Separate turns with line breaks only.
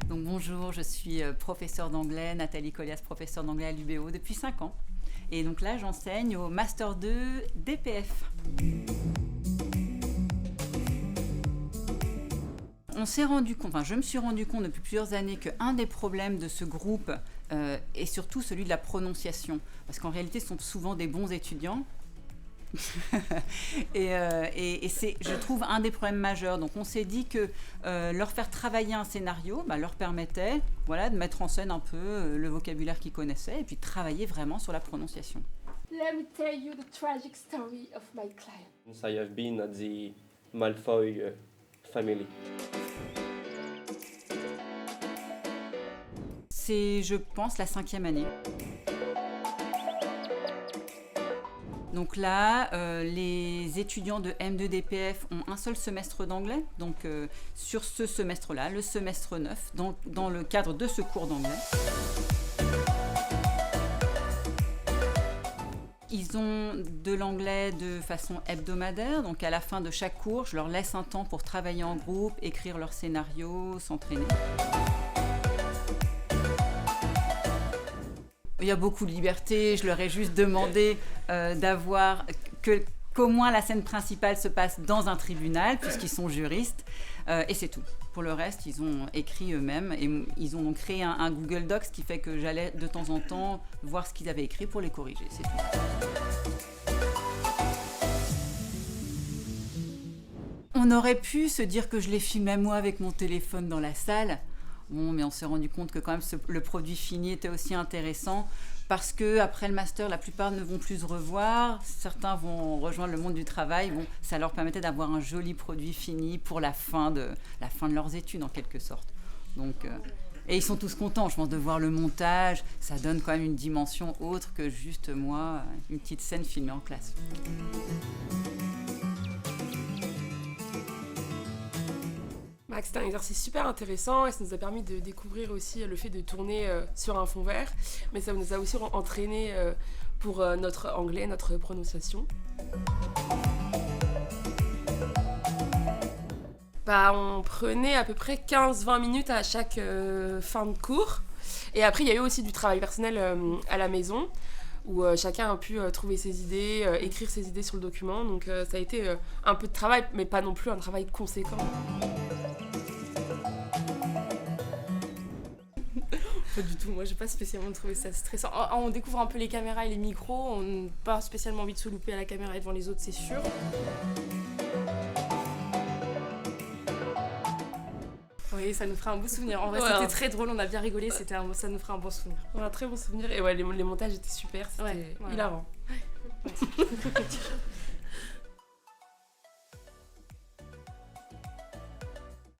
Donc bonjour, je suis professeure d'anglais, Nathalie Collias, professeure d'anglais à l'UBO depuis 5 ans. Et donc là, j'enseigne au Master 2 DPF. Je me suis rendu compte depuis plusieurs années qu'un des problèmes de ce groupe est surtout celui de la prononciation. Parce qu'en réalité, ce sont souvent des bons étudiants. et c'est, je trouve, un des problèmes majeurs. Donc on s'est dit que leur faire travailler un scénario leur permettait de mettre en scène un peu le vocabulaire qu'ils connaissaient et puis de travailler vraiment sur la prononciation.
Let me tell you the tragic story of my client.
I have been at the Malfoy family.
C'est, je pense, la 5e année. Donc là, les étudiants de M2 DPF ont un seul semestre d'anglais. Donc sur ce semestre-là, le semestre 9, dans le cadre de ce cours d'anglais. Ils ont de l'anglais de façon hebdomadaire. Donc à la fin de chaque cours, je leur laisse un temps pour travailler en groupe, écrire leur scénario, s'entraîner. Il y a beaucoup de liberté, je leur ai juste demandé qu'au moins la scène principale se passe dans un tribunal, puisqu'ils sont juristes, et c'est tout. Pour le reste, ils ont écrit eux-mêmes, et ils ont donc créé un Google Docs, ce qui fait que j'allais de temps en temps voir ce qu'ils avaient écrit pour les corriger, c'est tout. On aurait pu se dire que je les filmais moi avec mon téléphone dans la salle. Bon, mais on s'est rendu compte que quand même le produit fini était aussi intéressant parce que après le master, la plupart ne vont plus se revoir. Certains vont rejoindre le monde du travail. Bon, ça leur permettait d'avoir un joli produit fini pour la fin de leurs études en quelque sorte. Donc, et ils sont tous contents, je pense, de voir le montage. Ça donne quand même une dimension autre que juste moi, une petite scène filmée en classe.
C'était un exercice super intéressant et ça nous a permis de découvrir aussi le fait de tourner sur un fond vert, mais ça nous a aussi entraîné pour notre anglais, notre prononciation. On prenait à peu près 15-20 minutes à chaque fin de cours, et après il y a eu aussi du travail personnel à la maison où chacun a pu trouver ses idées, écrire ses idées sur le document, donc ça a été un peu de travail, mais pas non plus un travail conséquent. Pas du tout, moi j'ai pas spécialement trouvé ça stressant. On découvre un peu les caméras et les micros, on n'a pas spécialement envie de se louper à la caméra et devant les autres, c'est sûr. Oui, ça nous fera un beau souvenir. En vrai, c'était très drôle, on a bien rigolé, ça nous fera un bon souvenir. Un très bon souvenir, et les montages étaient super, c'était hilarant.